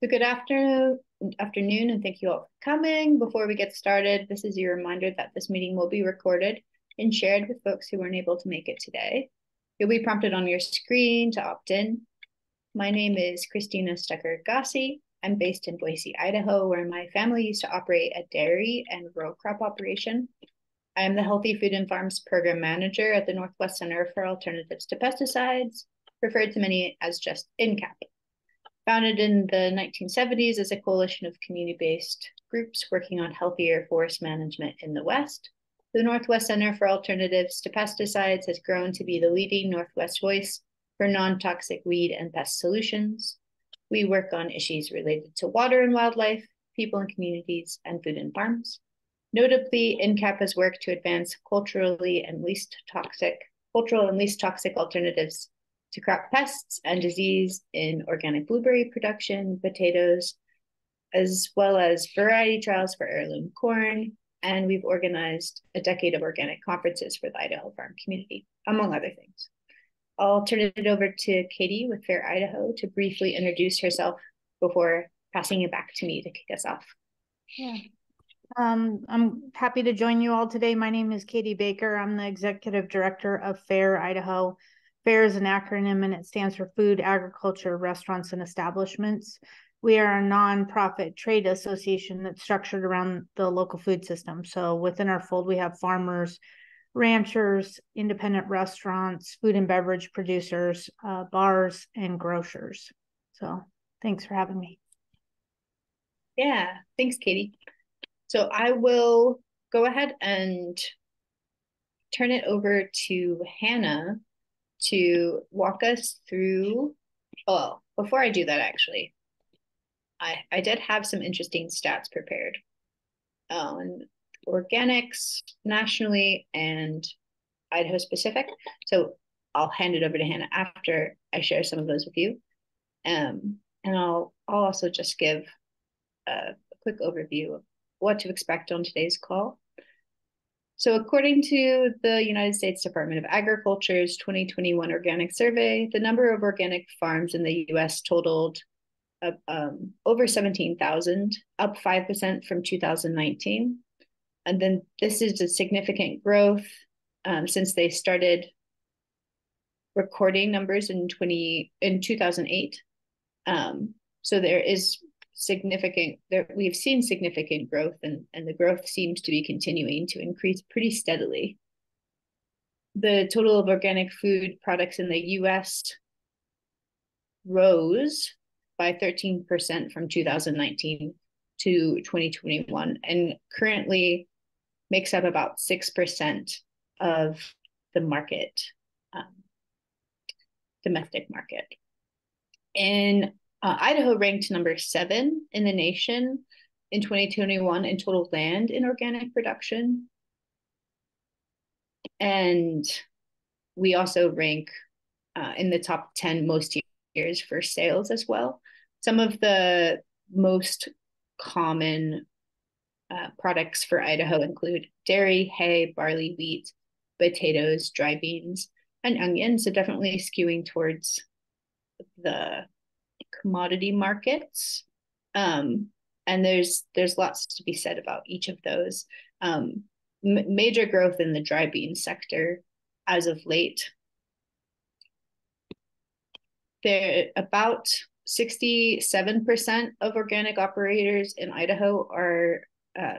So good afternoon, and thank you all for coming. Before we get started, this is your reminder that this meeting will be recorded and shared with folks who weren't able to make it today. You'll be prompted on your screen to opt in. My name is Christina Stucker-Gassi. I'm based in Boise, Idaho, where my family used to operate a dairy and row crop operation. I am the Healthy Food and Farms Program Manager at the Northwest Center for Alternatives to Pesticides, referred to many as just NCAP. Founded in the 1970s as a coalition of community-based groups working on healthier forest management in the West, the Northwest Center for Alternatives to Pesticides has grown to be the leading Northwest voice for non-toxic weed and pest solutions. We work on issues related to water and wildlife, people and communities, and food and farms. Notably, NCAP has worked to advance cultural and least toxic alternatives to crop pests and disease in organic blueberry production, potatoes, as well as variety trials for heirloom corn. And we've organized a decade of organic conferences for the Idaho farm community, among other things. I'll turn it over to Katie with Fair Idaho to briefly introduce herself before passing it back to me to kick us off. Yeah. I'm happy to join you all today. My name is Katie Baker. I'm the Executive Director of Fair Idaho. FAIR is an acronym and it stands for Food, Agriculture, Restaurants, and Establishments. We are a nonprofit trade association that's structured around the local food system. So within our fold, we have farmers, ranchers, independent restaurants, food and beverage producers, bars, and grocers. So thanks for having me. Yeah, thanks, Katie. So I will go ahead and turn it over to Hannah to walk us through, well, before I do that, actually, I did have some interesting stats prepared on organics nationally and Idaho specific. So I'll hand it over to Hannah after I share some of those with you. And I'll also just give a quick overview of what to expect on today's call. So according to the United States Department of Agriculture's 2021 organic survey, the number of organic farms in the US totaled over 17,000, up 5% from 2019. And then this is a significant growth since they started recording numbers in 2008. So there is we've seen significant growth, and the growth seems to be continuing to increase pretty steadily. The total of organic food products in the US rose by 13% from 2019 to 2021 and currently makes up about 6% of the market, domestic market. In Idaho ranked number 7 in the nation in 2021 in total land in organic production. And we also rank in the top 10 most years for sales as well. Some of the most common products for Idaho include dairy, hay, barley, wheat, potatoes, dry beans, and onions. So definitely skewing towards the commodity markets. And there's lots to be said about each of those. Major growth in the dry bean sector as of late. There about 67% of organic operators in Idaho are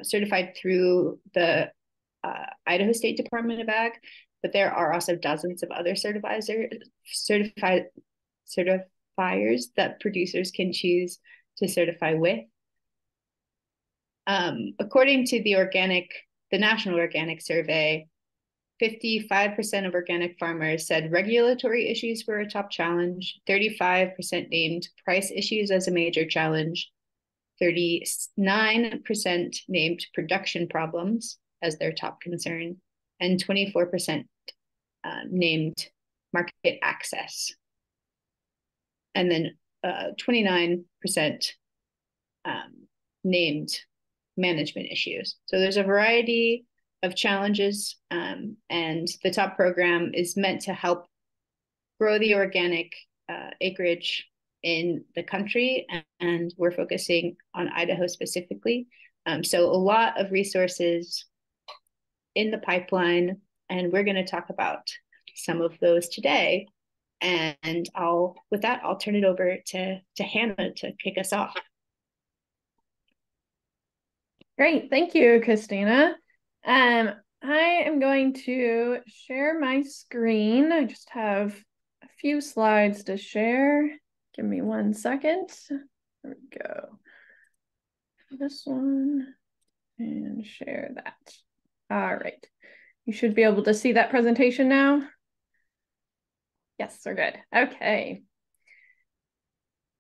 certified through the Idaho State Department of Ag, but there are also dozens of other certifiers that producers can choose to certify with. According to the National Organic Survey, 55% of organic farmers said regulatory issues were a top challenge. 35% named price issues as a major challenge. 39% named production problems as their top concern. And 24% named market access. And then 29% named management issues. So there's a variety of challenges, and the TOPP program is meant to help grow the organic acreage in the country, and we're focusing on Idaho specifically. So a lot of resources in the pipeline, and we're going to talk about some of those today. And with that, I'll turn it over to Hannah to kick us off. Great, thank you, Christina. I am going to share my screen. I just have a few slides to share. Give me 1 second. There we go. This one and share that. All right. You should be able to see that presentation now. Yes, we're good. Okay.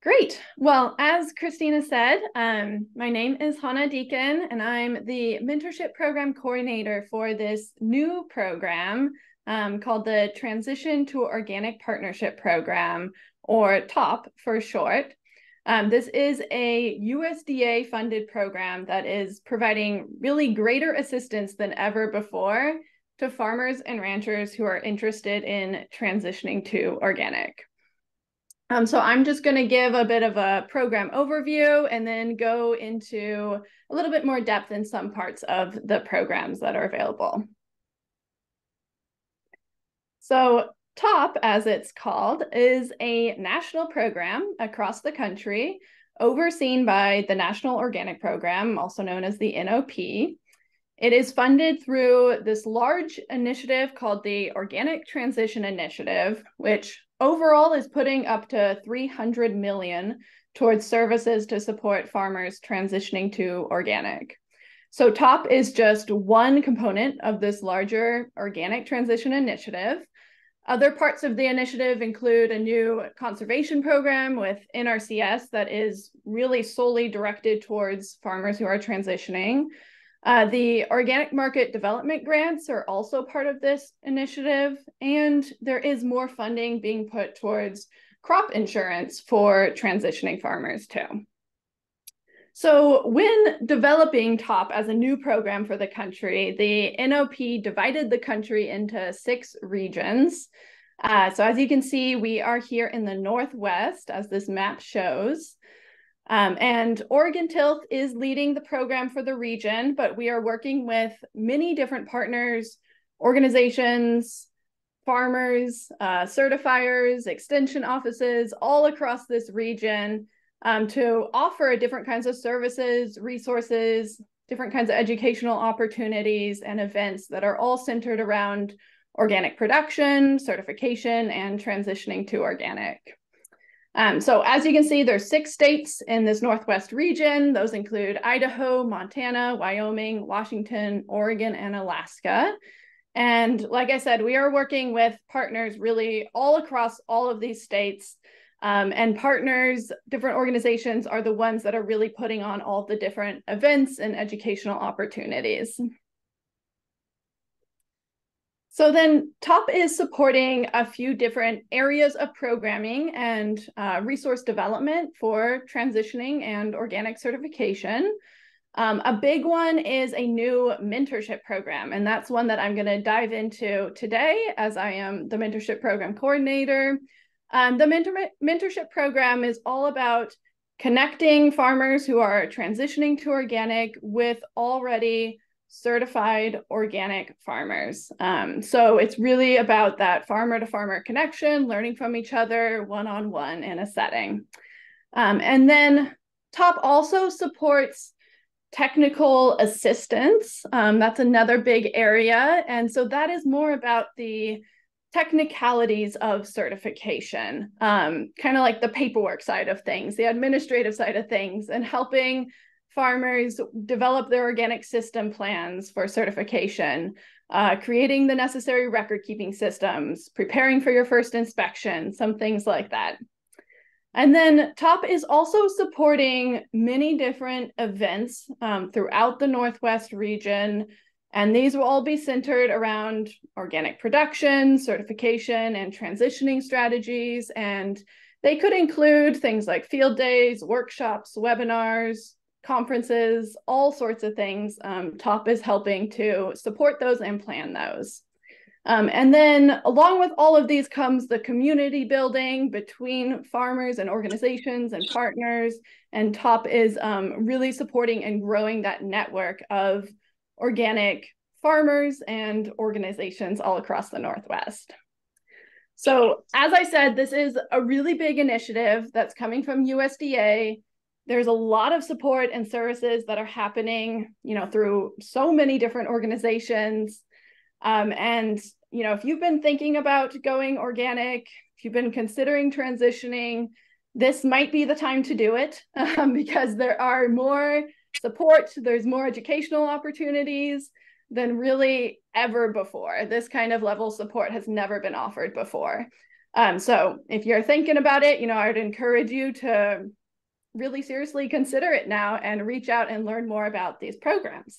Great. Well, as Christina said, my name is Hannah Deacon, and I'm the mentorship program coordinator for this new program called the Transition to Organic Partnership Program, or TOPP for short. This is a USDA funded program that is providing really greater assistance than ever before to farmers and ranchers who are interested in transitioning to organic. So I'm just going to give a bit of a program overview and then go into a little bit more depth in some parts of the programs that are available. So TOPP, as it's called, is a national program across the country overseen by the National Organic Program, also known as the NOP. It is funded through this large initiative called the Organic Transition Initiative, which overall is putting up to $300 million towards services to support farmers transitioning to organic. So TOPP is just one component of this larger Organic Transition Initiative. Other parts of the initiative include a new conservation program with NRCS that is really solely directed towards farmers who are transitioning. The organic market development grants are also part of this initiative, and there is more funding being put towards crop insurance for transitioning farmers too. So when developing TOPP as a new program for the country, the NOP divided the country into 6 regions. So as you can see, we are here in the Northwest, as this map shows. And Oregon Tilth is leading the program for the region, but we are working with many different partners, organizations, farmers, certifiers, extension offices, all across this region to offer different kinds of services, resources, different kinds of educational opportunities and events that are all centered around organic production, certification, and transitioning to organic. So as you can see, there's 6 states in this Northwest region. Those include Idaho, Montana, Wyoming, Washington, Oregon, and Alaska. And like I said, we are working with partners really all across all of these states. And partners, different organizations are the ones that are really putting on all the different events and educational opportunities. So then TOPP is supporting a few different areas of programming and resource development for transitioning and organic certification. A big one is a new mentorship program, and that's one that I'm going to dive into today as I am the mentorship program coordinator. The mentorship program is all about connecting farmers who are transitioning to organic with already certified organic farmers. So it's really about that farmer to farmer connection, learning from each other one-on-one in a setting. And then TOPP also supports technical assistance. That's another big area. And so that is more about the technicalities of certification, kind of like the paperwork side of things, the administrative side of things, and helping farmers develop their organic system plans for certification, creating the necessary record-keeping systems, preparing for your first inspection, some things like that. And then TOPP is also supporting many different events throughout the Northwest region, and these will all be centered around organic production, certification, and transitioning strategies. And they could include things like field days, workshops, webinars, conferences, all sorts of things. TOPP is helping to support those and plan those. And then along with all of these comes the community building between farmers and organizations and partners. And TOPP is really supporting and growing that network of organic farmers and organizations all across the Northwest. So as I said, this is a really big initiative that's coming from USDA. There's a lot of support and services that are happening, through so many different organizations. And, if you've been thinking about going organic, if you've been considering transitioning, this might be the time to do it because there are more support, there's more educational opportunities than really ever before. This kind of level of support has never been offered before. So if you're thinking about it, I would encourage you to really seriously consider it now and reach out and learn more about these programs.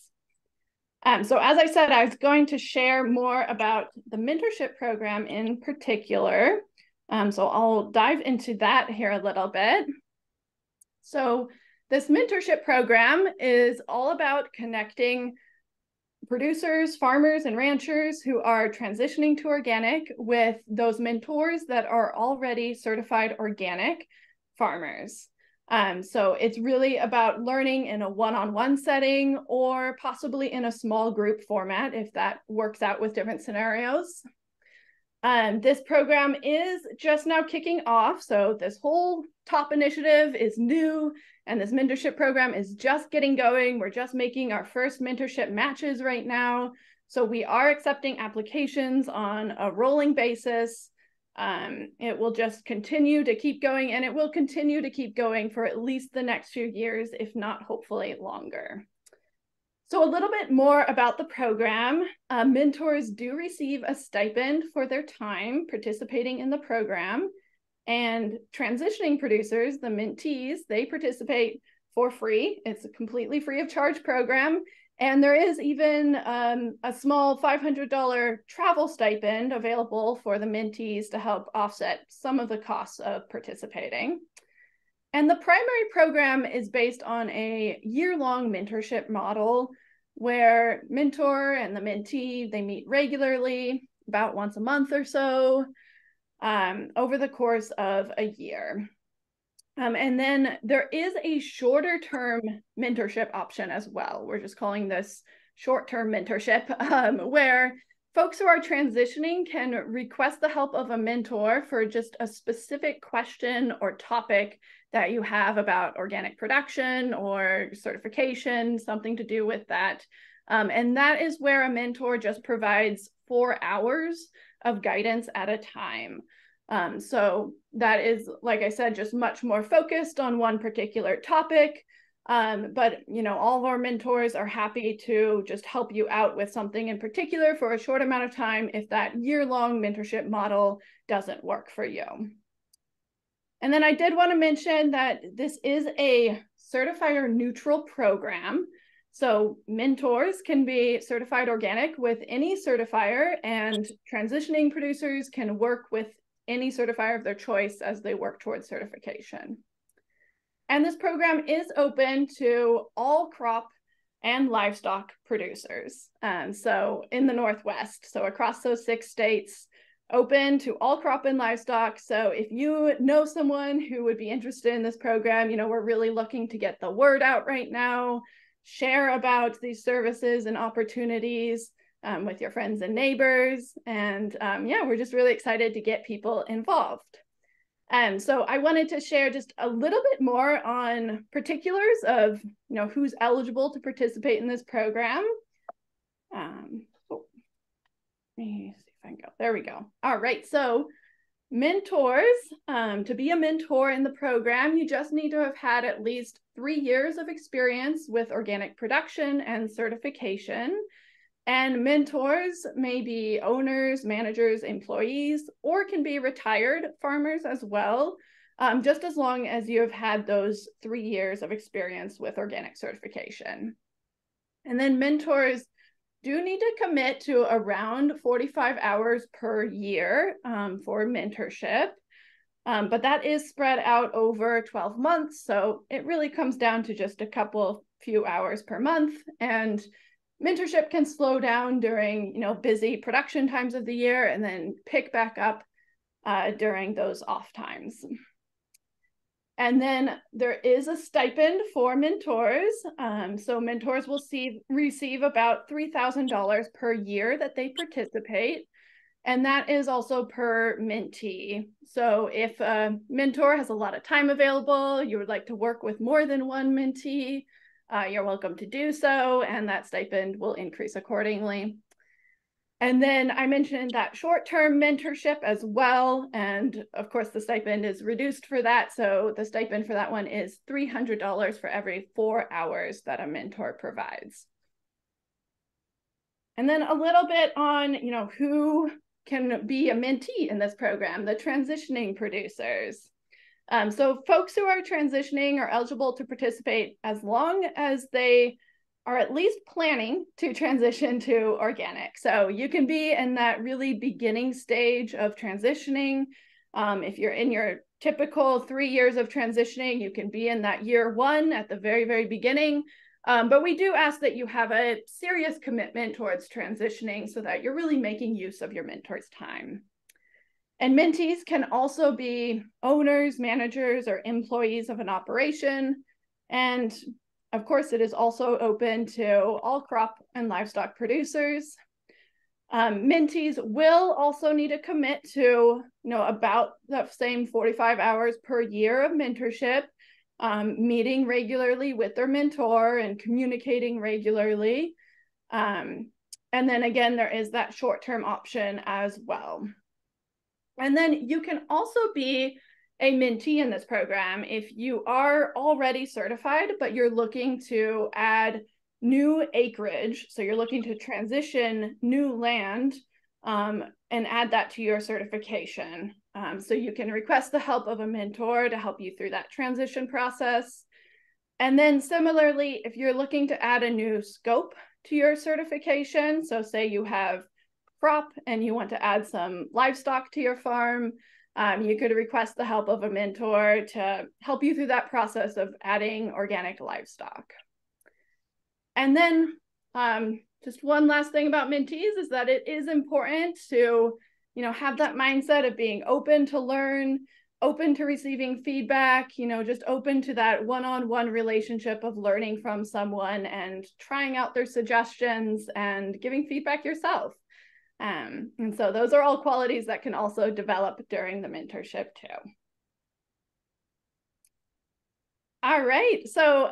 So as I said, I was going to share more about the mentorship program in particular. So I'll dive into that here a little bit. So this mentorship program is all about connecting producers, farmers, and ranchers who are transitioning to organic with those mentors that are already certified organic farmers. So it's really about learning in a one-on-one setting or possibly in a small group format if that works out with different scenarios. This program is just now kicking off. So this whole TOPP initiative is new and this mentorship program is just getting going. We're just making our first mentorship matches right now. So we are accepting applications on a rolling basis. It will just continue to keep going, and it will continue to keep going for at least the next few years, if not hopefully longer. So a little bit more about the program. Mentors do receive a stipend for their time participating in the program, and transitioning producers, the mentees, they participate for free. It's a completely free of charge program. And there is even a small $500 travel stipend available for the mentees to help offset some of the costs of participating. And the primary program is based on a year-long mentorship model where mentor and the mentee, they meet regularly, about once a month or so, over the course of a year. And then there is a shorter term mentorship option as well. We're just calling this short-term mentorship, where folks who are transitioning can request the help of a mentor for just a specific question or topic that you have about organic production or certification, something to do with that. And that is where a mentor just provides 4 hours of guidance at a time. So that is, like I said, just much more focused on one particular topic. But, all of our mentors are happy to just help you out with something in particular for a short amount of time if that year-long mentorship model doesn't work for you. And then I did want to mention that this is a certifier neutral program. So mentors can be certified organic with any certifier, and transitioning producers can work with any certifier of their choice as they work towards certification. And this program is open to all crop and livestock producers. So in the Northwest, so across those 6 states, open to all crop and livestock. So if you know someone who would be interested in this program, we're really looking to get the word out right now, share about these services and opportunities with your friends and neighbors. And yeah, we're just really excited to get people involved. So I wanted to share just a little bit more on particulars of who's eligible to participate in this program. Let me see if I can go. There we go. All right. So mentors, to be a mentor in the program, you just need to have had at least 3 years of experience with organic production and certification. And mentors may be owners, managers, employees, or can be retired farmers as well, just as long as you have had those 3 years of experience with organic certification. And then mentors do need to commit to around 45 hours per year for mentorship, but that is spread out over 12 months. So it really comes down to just a few hours per month. And mentorship can slow down during, busy production times of the year and then pick back up during those off times. And then there is a stipend for mentors. So mentors will receive about $3,000 per year that they participate. And that is also per mentee. So if a mentor has a lot of time available, you would like to work with more than one mentee, you're welcome to do so, and that stipend will increase accordingly. And then I mentioned that short-term mentorship as well. And of course, the stipend is reduced for that. So the stipend for that one is $300 for every 4 hours that a mentor provides. And then a little bit on, who can be a mentee in this program, the transitioning producers. So folks who are transitioning are eligible to participate as long as they are at least planning to transition to organic. So you can be in that really beginning stage of transitioning. If you're in your typical 3 years of transitioning, you can be in that year 1 at the very, very beginning. But we do ask that you have a serious commitment towards transitioning so that you're really making use of your mentor's time. And mentees can also be owners, managers, or employees of an operation. And of course, it is also open to all crop and livestock producers. Mentees will also need to commit to, about the same 45 hours per year of mentorship, meeting regularly with their mentor and communicating regularly. And then again, there is that short-term option as well. And then you can also be a mentee in this program if you are already certified, but you're looking to add new acreage. So you're looking to transition new land and add that to your certification. So you can request the help of a mentor to help you through that transition process. And then similarly, if you're looking to add a new scope to your certification, so say you have crop and you want to add some livestock to your farm, you could request the help of a mentor to help you through that process of adding organic livestock. And then just one last thing about mentees is that it is important to, have that mindset of being open to learn, open to receiving feedback, just open to that one-on-one relationship of learning from someone and trying out their suggestions and giving feedback yourself. And so those are all qualities that can also develop during the mentorship too. All right, so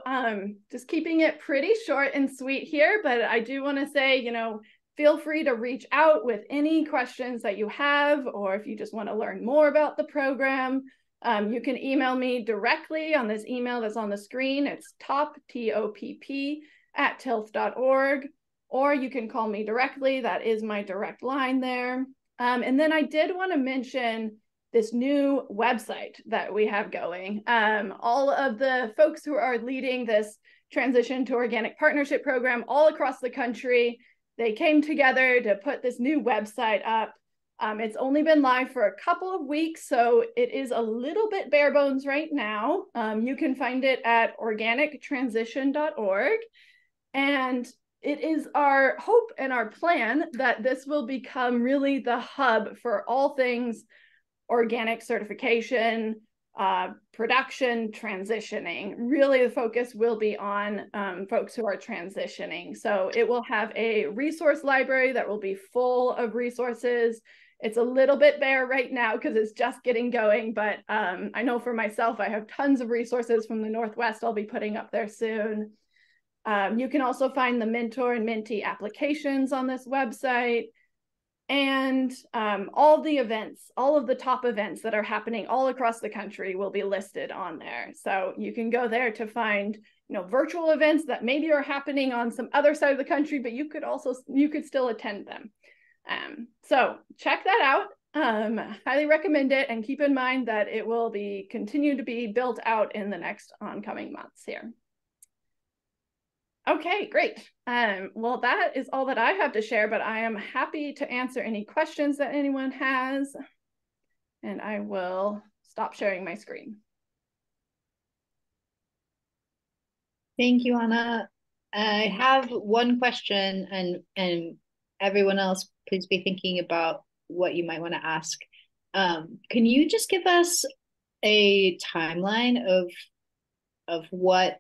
just keeping it pretty short and sweet here, but I do want to say, feel free to reach out with any questions that you have, or if you just want to learn more about the program, you can email me directly on this email that's on the screen. It's TOPP, T-O-P-P, @tilth.org. Or you can call me directly. That is my direct line there. And then I did want to mention this new website that we have going. All of the folks who are leading this transition to organic partnership program all across the country, they came together to put this new website up. It's only been live for a couple of weeks, so it is a little bit bare bones right now. You can find it at organictransition.org. And it is our hope and our plan that this will become really the hub for all things organic certification, production, transitioning. Really, the focus will be on folks who are transitioning. So it will have a resource library that will be full of resources. It's a little bit bare right now because it's just getting going, but I know for myself, I have tons of resources from the Northwest I'll be putting up there soon. You can also find the mentor and mentee applications on this website, and all the events, all of the top events that are happening all across the country will be listed on there. So you can go there to find, virtual events that maybe are happening on some other side of the country, but you could still attend them. So check that out. Highly recommend it, and keep in mind that it will continue to be built out in the next oncoming months here. Okay, great. Well, that is all that I have to share, but I am happy to answer any questions that anyone has. And I will stop sharing my screen. Thank you, Anna. I have one question, and everyone else, please be thinking about what you might want to ask. Can you just give us a timeline of what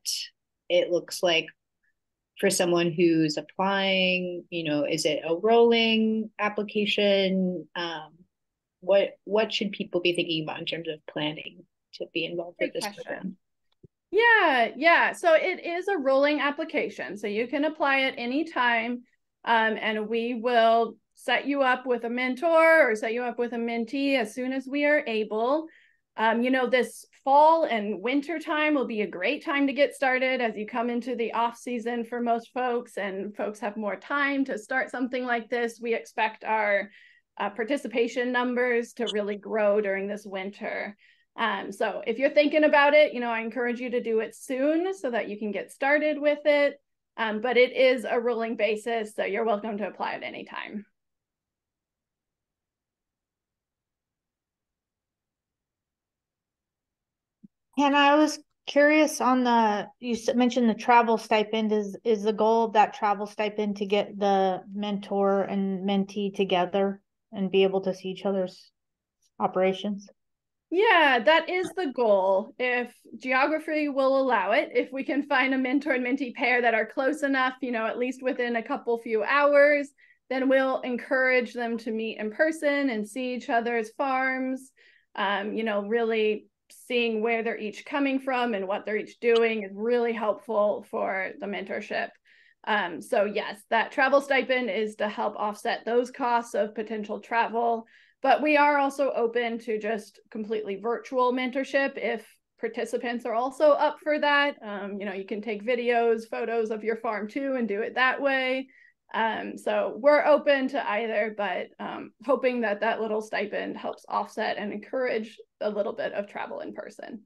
it looks like for someone who's applying? You know, is it a rolling application? What should people be thinking about in terms of planning to be involved with Great this question. program? Yeah. So it is a rolling application. So you can apply at any time, and we will set you up with a mentor or set you up with a mentee as soon as we are able. This fall and winter time will be a great time to get started as you come into the off season for most folks, and folks have more time to start something like this. We expect our participation numbers to really grow during this winter. So if you're thinking about it, I encourage you to do it soon so that you can get started with it. But it is a rolling basis, so you're welcome to apply at any time. And I was curious on you mentioned the travel stipend. Is the goal of that travel stipend to get the mentor and mentee together and be able to see each other's operations? Yeah, that is the goal. If geography will allow it, if we can find a mentor and mentee pair that are close enough, at least within a few hours, then we'll encourage them to meet in person and see each other's farms. Really seeing where they're each coming from and what they're each doing is really helpful for the mentorship. So yes, that travel stipend is to help offset those costs of potential travel. But we are also open to just completely virtual mentorship if participants are also up for that. You can take videos, photos of your farm too, and do it that way. So we're open to either, but hoping that little stipend helps offset and encourage a little bit of travel in person.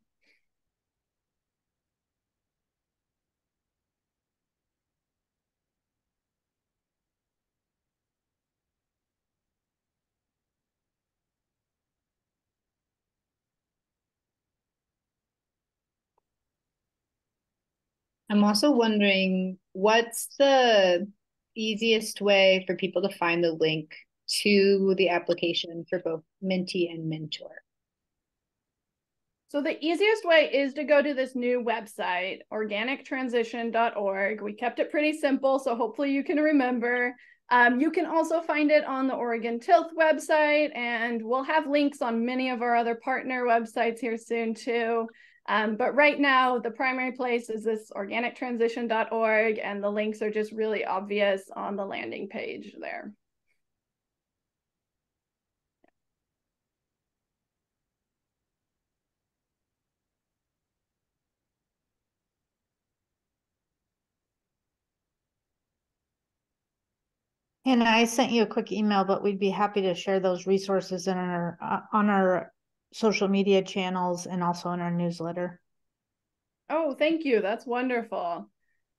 I'm also wondering what's the easiest way for people to find the link to the application for both mentee and mentor? So the easiest way is to go to this new website, organictransition.org. We kept it pretty simple, so hopefully you can remember. You can also find it on the Oregon Tilth website, and we'll have links on many of our other partner websites here soon too. But right now, the primary place is this organictransition.org, and the links are just really obvious on the landing page there. And I sent you a quick email, but we'd be happy to share those resources in on our social media channels and also in our newsletter. Oh, thank you. That's wonderful.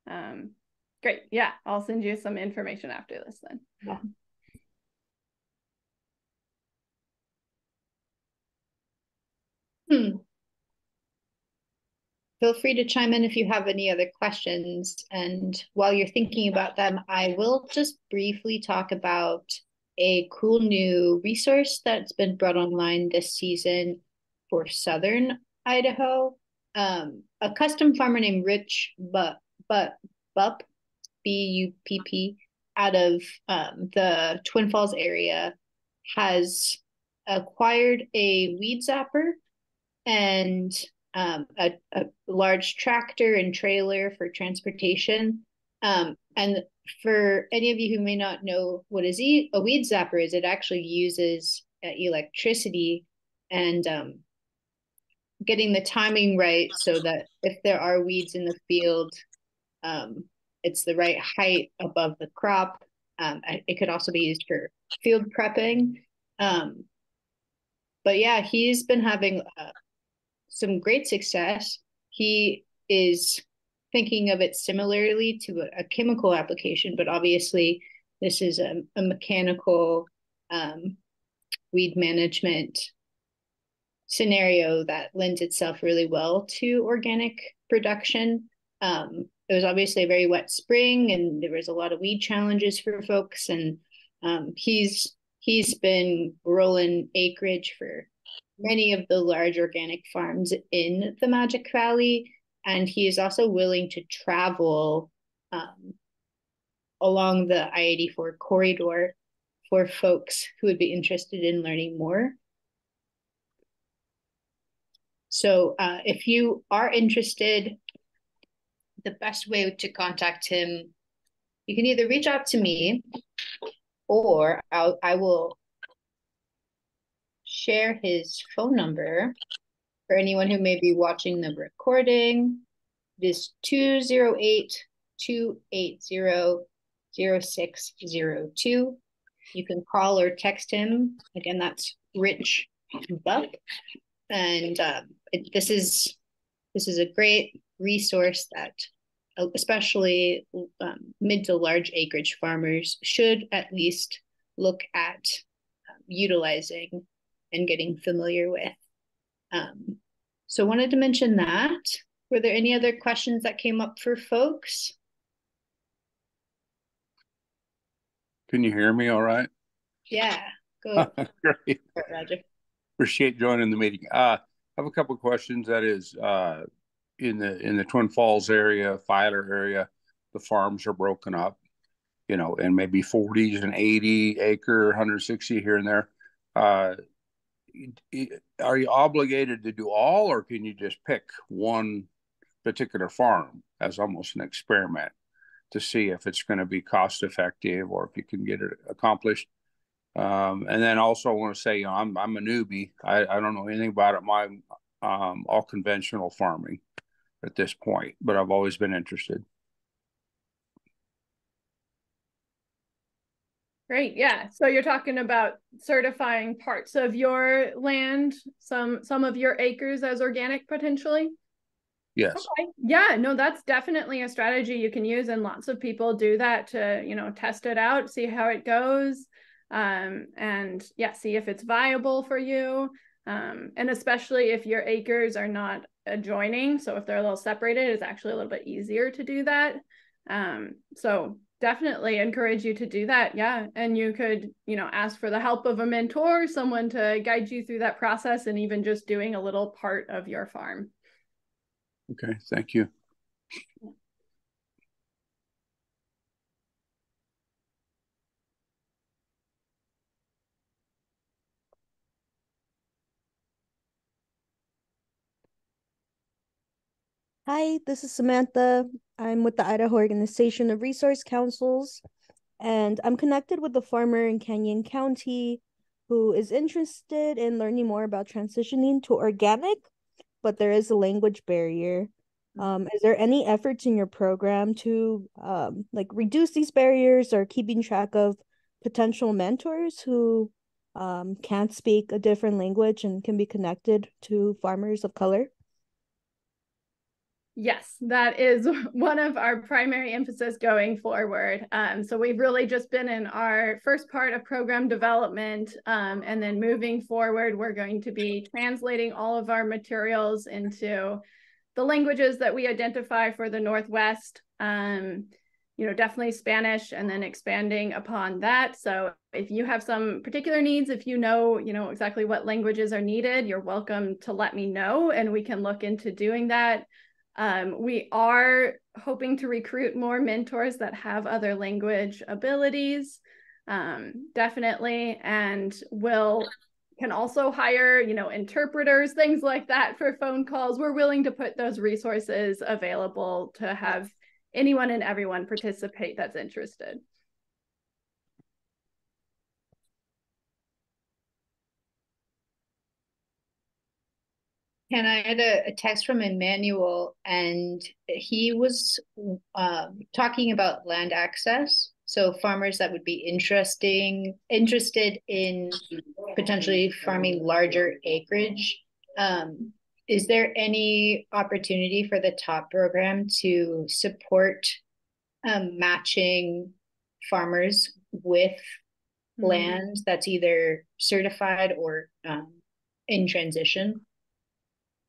Great. Yeah, I'll send you some information after this then. Yeah. Feel free to chime in if you have any other questions. And while you're thinking about them, I will just briefly talk about a cool new resource that's been brought online this season for Southern Idaho. A custom farmer named Rich Bupp, Bupp, out of the Twin Falls area, has acquired a weed zapper and a large tractor and trailer for transportation. And for any of you who may not know what a weed zapper is, it actually uses electricity and getting the timing right so that if there are weeds in the field, it's the right height above the crop. It could also be used for field prepping. But yeah, he's been having some great success. He is thinking of it similarly to a chemical application, but obviously this is a mechanical weed management scenario that lends itself really well to organic production. it was obviously a very wet spring, and there was a lot of weed challenges for folks. And he's been rolling acreage for many of the large organic farms in the Magic Valley, and he is also willing to travel along the I-84 corridor for folks who would be interested in learning more. So if you are interested, the best way to contact him, you can either reach out to me, or I will share his phone number for anyone who may be watching the recording. It is 208-280-0602. You can call or text him. Again, that's Rich Buck. And this is a great resource that especially mid to large acreage farmers should at least look at utilizing and getting familiar with. So I wanted to mention that. Were there any other questions that came up for folks? Can you hear me all right? Yeah, go. Great. Roger. Appreciate joining the meeting. I have a couple of questions. That is, in the Twin Falls area, Filer area, the farms are broken up, and maybe 40s and 80 acre, 160 here and there. Are you obligated to do all, or can you just pick one particular farm as almost an experiment to see if it's going to be cost effective or if you can get it accomplished? And then also I want to say, I'm a newbie. I don't know anything about it. My all conventional farming at this point, but I've always been interested. Great. Yeah. So you're talking about certifying parts of your land, some of your acres as organic potentially? Yes. Okay. Yeah, no, that's definitely a strategy you can use, and lots of people do that to, test it out, see how it goes, and yeah, see if it's viable for you. And especially if your acres are not adjoining, so if they're a little separated, it's actually a little bit easier to do that. So definitely encourage you to do that. Yeah. And you could, ask for the help of a mentor, someone to guide you through that process, and even just doing a little part of your farm. Okay. Thank you. Hi, this is Samantha. I'm with the Idaho Organization of Resource Councils, and I'm connected with a farmer in Canyon County who is interested in learning more about transitioning to organic, but there is a language barrier. Is there any efforts in your program to reduce these barriers, or keeping track of potential mentors who can't speak a different language and can be connected to farmers of color? Yes, that is one of our primary emphasis going forward. So we've really just been in our first part of program development, and then moving forward, we're going to be translating all of our materials into the languages that we identify for the Northwest, definitely Spanish, and then expanding upon that. So if you have some particular needs, if you know exactly what languages are needed, you're welcome to let me know, and we can look into doing that. We are hoping to recruit more mentors that have other language abilities, definitely, and can also hire, interpreters, things like that for phone calls. We're willing to put those resources available to have anyone and everyone participate that's interested. And I had a text from Emmanuel, and he was talking about land access. So farmers that would be interested in potentially farming larger acreage. Is there any opportunity for the TOPP program to support matching farmers with land that's either certified or in transition?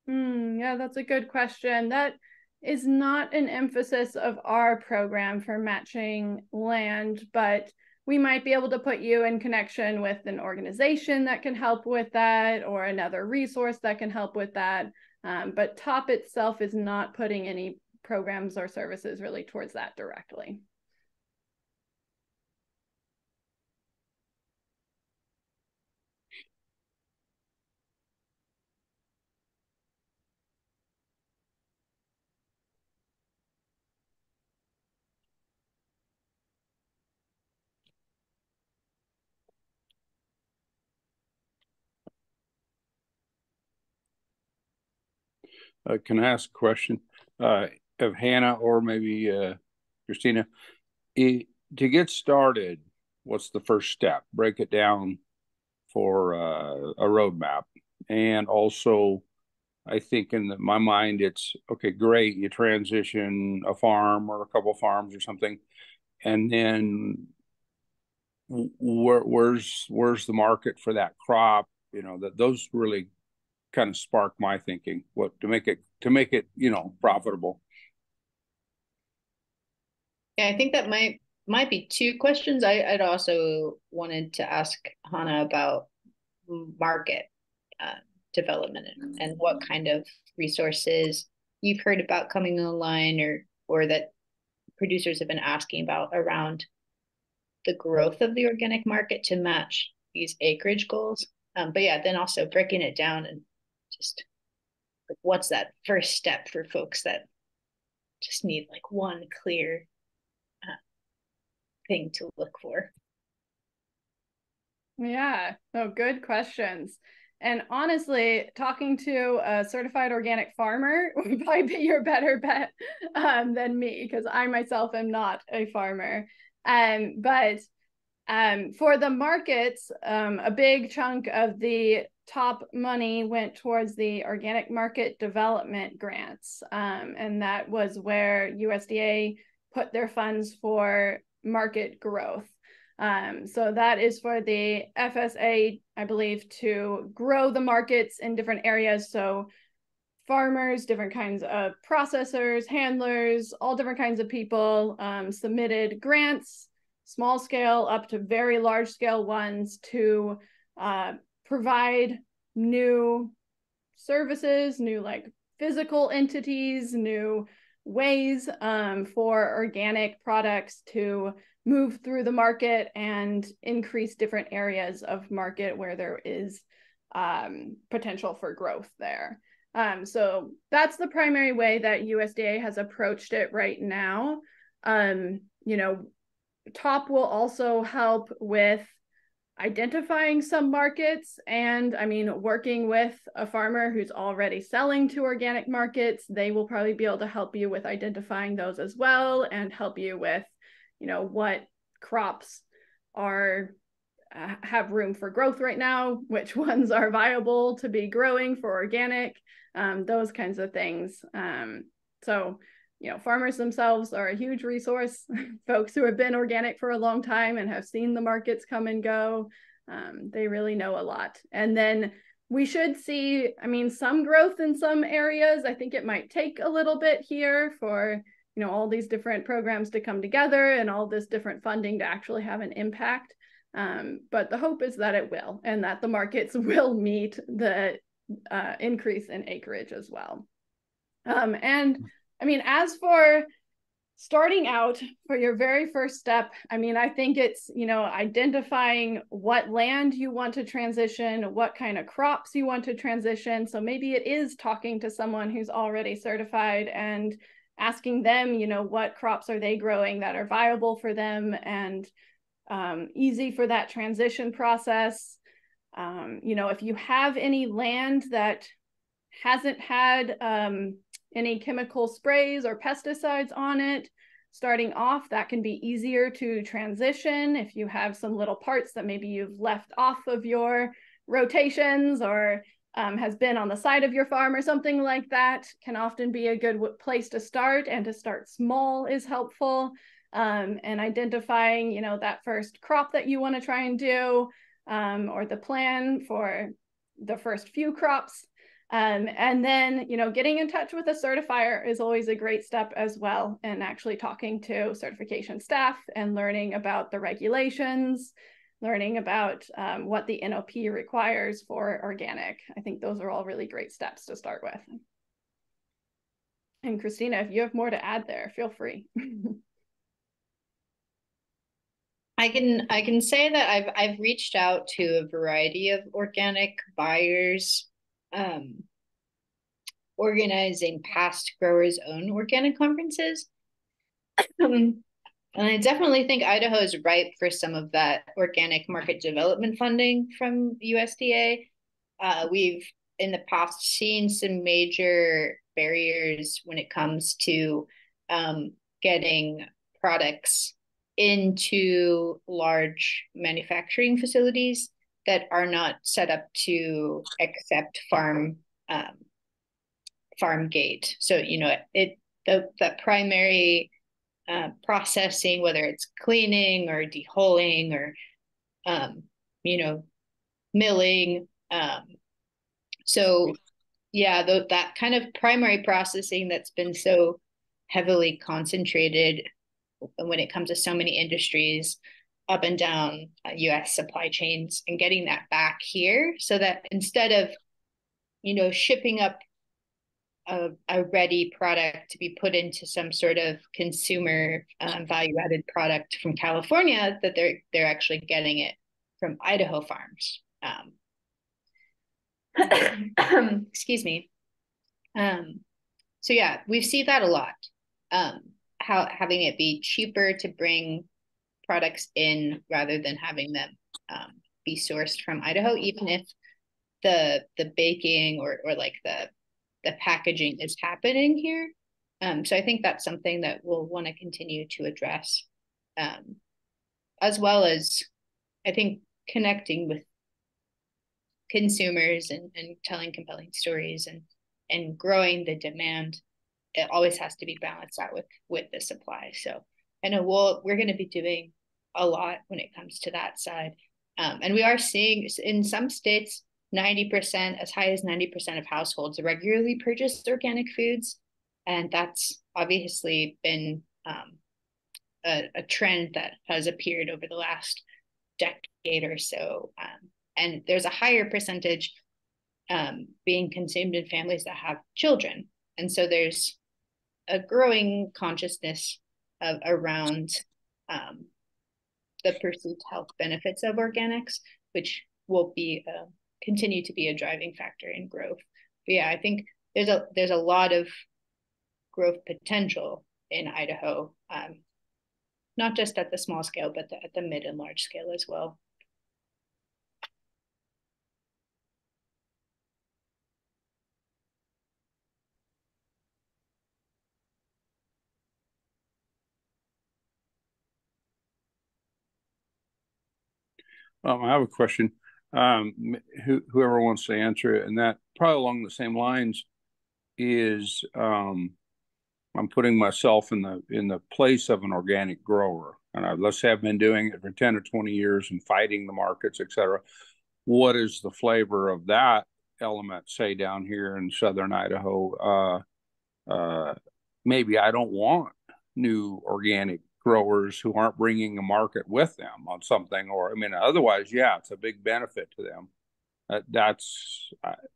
Yeah, that's a good question. That is not an emphasis of our program for matching land, but we might be able to put you in connection with an organization that can help with that, or another resource that can help with that. But TOPP itself is not putting any programs or services really towards that directly. Can I ask a question of Hannah or maybe Christina? To get started, what's the first step? Break it down for a roadmap. And also, I think in my mind, it's okay, great. You transition a farm or a couple of farms or something, and then where's the market for that crop? You know, that those really kind of spark my thinking. What to make it profitable. Yeah, I think that might be two questions. I'd also wanted to ask Hannah about market uh, development and what kind of resources you've heard about coming online, or that producers have been asking about around the growth of the organic market to match these acreage goals. But yeah, then also breaking it down and just like, what's that first step for folks that just need like one clear thing to look for. Yeah, no, good questions. And honestly, talking to a certified organic farmer would probably be your better bet than me, because I myself am not a farmer. But for the markets, a big chunk of the TOPP money went towards the organic market development grants. And that was where USDA put their funds for market growth. So that is for the FSA, I believe, to grow the markets in different areas. So farmers, different kinds of processors, handlers, all different kinds of people submitted grants, small scale up to very large scale ones, to provide new services, new like physical entities, new ways for organic products to move through the market and increase different areas of market where there is potential for growth there. So that's the primary way that USDA has approached it right now. TOPP will also help with identifying some markets, and I mean, working with a farmer who's already selling to organic markets, they will probably be able to help you with identifying those as well, and help you with, what crops are have room for growth right now, which ones are viable to be growing for organic, those kinds of things. So farmers themselves are a huge resource. Folks who have been organic for a long time and have seen the markets come and go, they really know a lot. And then we should see, some growth in some areas. I think it might take a little bit here for, all these different programs to come together and all this different funding to actually have an impact. But the hope is that it will, and that the markets will meet the increase in acreage as well. As for starting out for your very first step, I think it's, identifying what land you want to transition, what kind of crops you want to transition. So maybe it is talking to someone who's already certified and asking them, what crops are they growing that are viable for them and easy for that transition process. If you have any land that hasn't had any chemical sprays or pesticides on it, starting off, that can be easier to transition. If you have some little parts that maybe you've left off of your rotations, or has been on the side of your farm or something like that, can often be a good place to start, and to start small is helpful. And identifying, that first crop that you want to try and do, or the plan for the first few crops. And then, getting in touch with a certifier is always a great step as well. And actually talking to certification staff and learning about the regulations, learning about what the NOP requires for organic. I think those are all really great steps to start with. And Christina, if you have more to add there, feel free. I can say that I've reached out to a variety of organic buyers, organizing past growers' own organic conferences. And I definitely think Idaho is ripe for some of that organic market development funding from USDA. We've in the past seen some major barriers when it comes to getting products into large manufacturing facilities that are not set up to accept farm gate. So the primary processing, whether it's cleaning or deholing or milling. So yeah, that kind of primary processing that's been so heavily concentrated when it comes to so many industries up and down US supply chains, and getting that back here so that instead of shipping up a ready product to be put into some sort of consumer value-added product from California, that they're actually getting it from Idaho farms. Excuse me. So yeah, we see that a lot. Having it be cheaper to bring products in rather than having them be sourced from Idaho, even if the baking or like the packaging is happening here. So I think that's something that we'll want to continue to address, as well as I think connecting with consumers and telling compelling stories and growing the demand. It always has to be balanced out with the supply. So I know we're going to be doing a lot when it comes to that side. And we are seeing in some states, 90%, as high as 90% of households regularly purchase organic foods. And that's obviously been a trend that has appeared over the last decade or so. And there's a higher percentage being consumed in families that have children. And so there's a growing consciousness around the perceived health benefits of organics, which will be continue to be a driving factor in growth. But yeah, I think there's a lot of growth potential in Idaho, not just at the small scale, but at the mid and large scale as well. I have a question. Whoever wants to answer it, and that probably along the same lines is I'm putting myself in the place of an organic grower, and let's say I've been doing it for 10 or 20 years and fighting the markets, etc. What is the flavor of that element, say down here in southern Idaho? Maybe I don't want new organic growers who aren't bringing a market with them on something, or I mean, otherwise, yeah, it's a big benefit to them. That's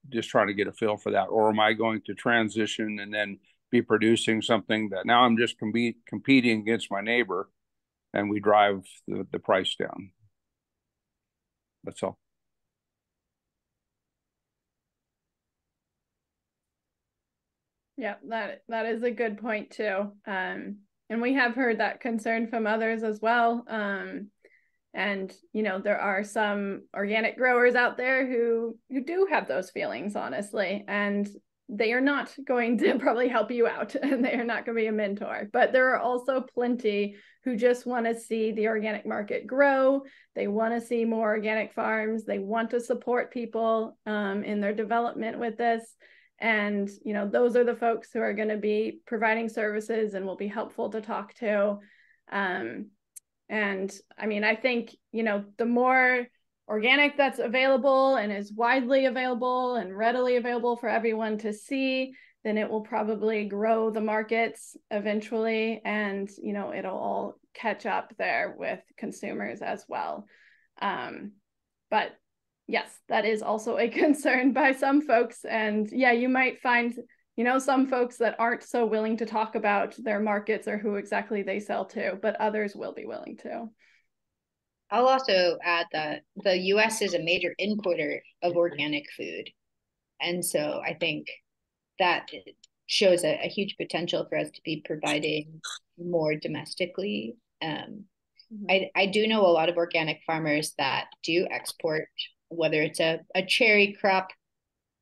just trying to get a feel for that. Or am I going to transition and then be producing something that now I'm just competing against my neighbor, and we drive the price down? That's all. Yeah, that is a good point too. And we have heard that concern from others as well. And there are some organic growers out there who do have those feelings, honestly, and they are not going to probably help you out, and they are not going to be a mentor. But there are also plenty who just want to see the organic market grow. They want to see more organic farms. They want to support people in their development with this. And, those are the folks who are going to be providing services and will be helpful to talk to. And I mean, I think, the more organic that's available and is widely available and readily available for everyone to see, then it will probably grow the markets eventually, and it'll all catch up there with consumers as well. But yes, that is also a concern by some folks. And yeah, you might find some folks that aren't so willing to talk about their markets or who exactly they sell to, but others will be willing to. I'll also add that the US is a major importer of organic food. And so I think that shows a huge potential for us to be providing more domestically. I do know a lot of organic farmers that do export, whether it's a cherry crop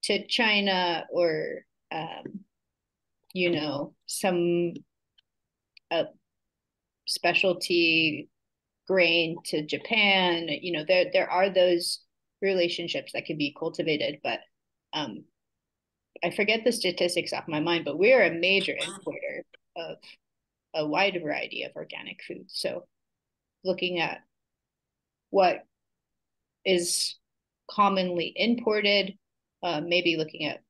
to China or, some specialty grain to Japan. There are those relationships that can be cultivated, but I forget the statistics off my mind, but we're a major importer of a wide variety of organic foods. So looking at what is commonly imported, maybe looking at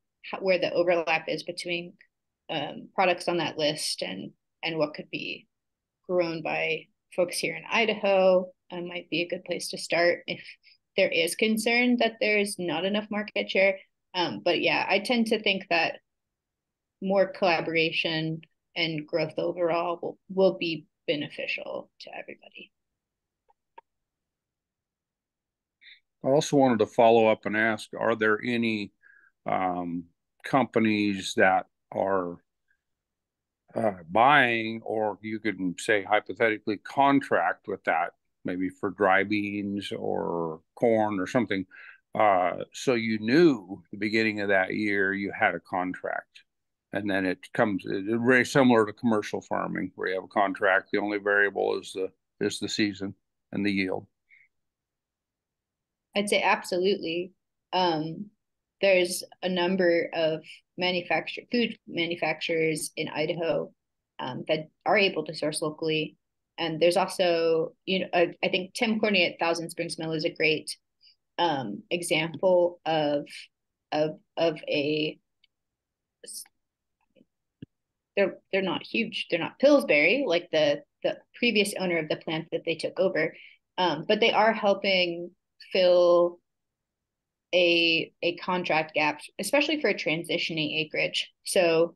where the overlap is between products on that list and what could be grown by folks here in Idaho might be a good place to start if there is concern that there's not enough market share. But yeah, I tend to think that more collaboration and growth overall will be beneficial to everybody. I also wanted to follow up and ask, are there any companies that are buying, or you could say hypothetically contract with that, maybe for dry beans or corn or something, so you knew the beginning of that year you had a contract, and then it's very similar to commercial farming where you have a contract, the only variable is the season and the yield? I'd say absolutely. There's a number of food manufacturers in Idaho that are able to source locally. And there's also, I think Tim Corney at Thousand Springs Mill is a great example of a, they're not huge. They're not Pillsbury, like the previous owner of the plant that they took over. But they are helping fill a contract gap, especially for transitioning acreage. So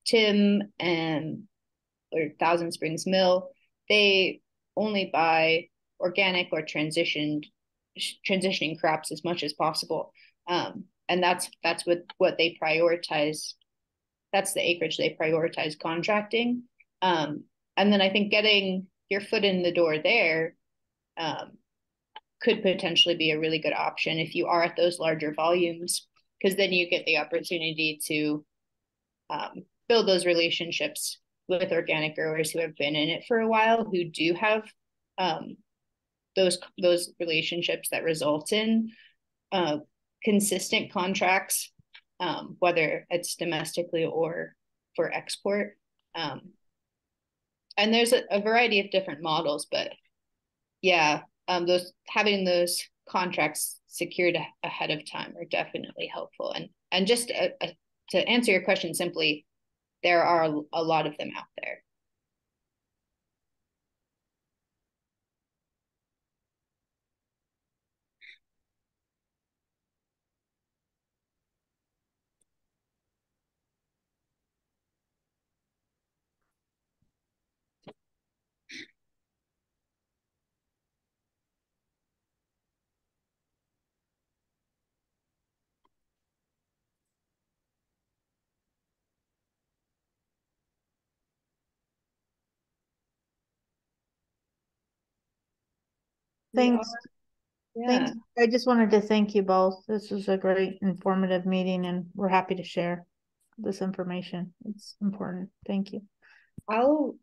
Tim or Thousand Springs Mill, they only buy organic or transitioning crops as much as possible. And that's what they prioritize. That's the acreage they prioritize contracting. And then I think getting your foot in the door there could potentially be a really good option if you are at those larger volumes, because then you get the opportunity to build those relationships with organic growers who have been in it for a while, who do have those relationships that result in consistent contracts, whether it's domestically or for export. And there's a variety of different models, but yeah, having those contracts secured ahead of time are definitely helpful. And just to answer your question simply, there are a lot of them out there. Thanks. Yeah. Thanks. I just wanted to thank you both. This was a great informative meeting, and we're happy to share this information. It's important. Thank you. I'll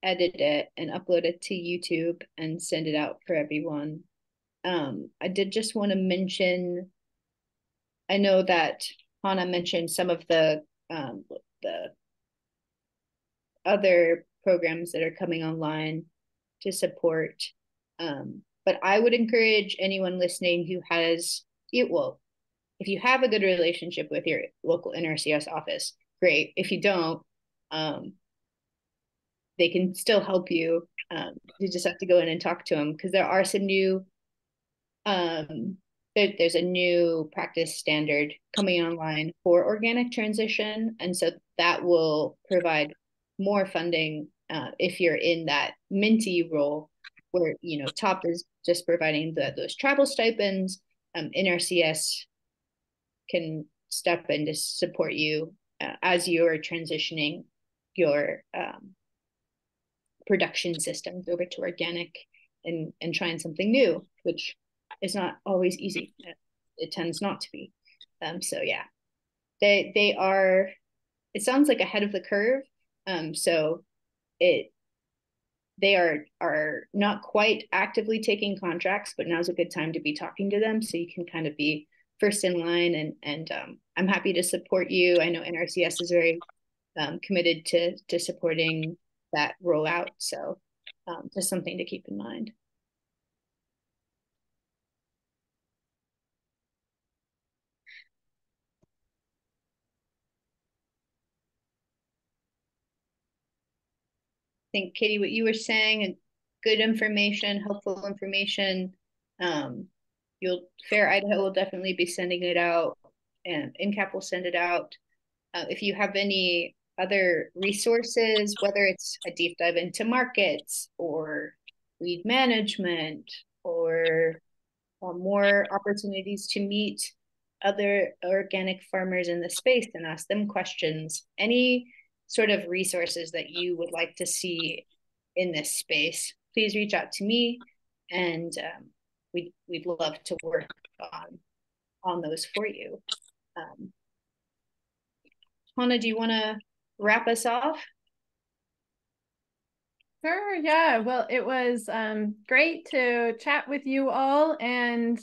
edit it and upload it to YouTube and send it out for everyone. I did just want to mention, I know that Hannah mentioned some of the other programs that are coming online to support. But I would encourage anyone listening who has, well, if you have a good relationship with your local NRCS office, great. If you don't, they can still help you. You just have to go in and talk to them, because there are some new, there's a new practice standard coming online for organic transition. And so that will provide more funding if you're in that Minty role where, TOPP is just providing those travel stipends. NRCS can step in to support you as you're transitioning your production systems over to organic and trying something new, which is not always easy. It tends not to be. So yeah, they are, it sounds like ahead of the curve. So they are not quite actively taking contracts, but now's a good time to be talking to them, so you can kind of be first in line. And I'm happy to support you. I know NRCS is very committed to supporting that rollout. So just something to keep in mind. I think, Katie, what you were saying, good information, helpful information. Fair Idaho will definitely be sending it out, and NCAP will send it out. If you have any other resources, whether it's a deep dive into markets or weed management or more opportunities to meet other organic farmers in the space and ask them questions, any sort of resources that you would like to see in this space, please reach out to me, and we'd love to work on those for you. Hannah, do you want to wrap us off? Sure, yeah. Well, it was great to chat with you all. And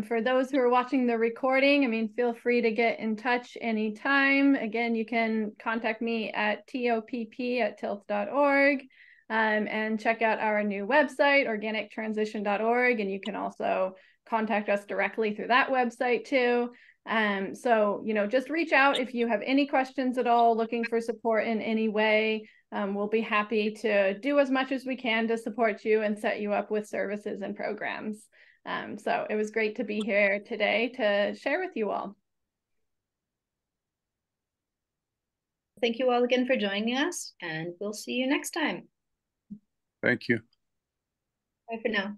for those who are watching the recording, I mean, feel free to get in touch anytime. Again, you can contact me at topp@tilth.org, and check out our new website, organictransition.org. And you can also contact us directly through that website too. So, just reach out if you have any questions at all, looking for support in any way. We'll be happy to do as much as we can to support you and set you up with services and programs. So it was great to be here today to share with you all. Thank you all again for joining us, and we'll see you next time. Thank you. Bye for now.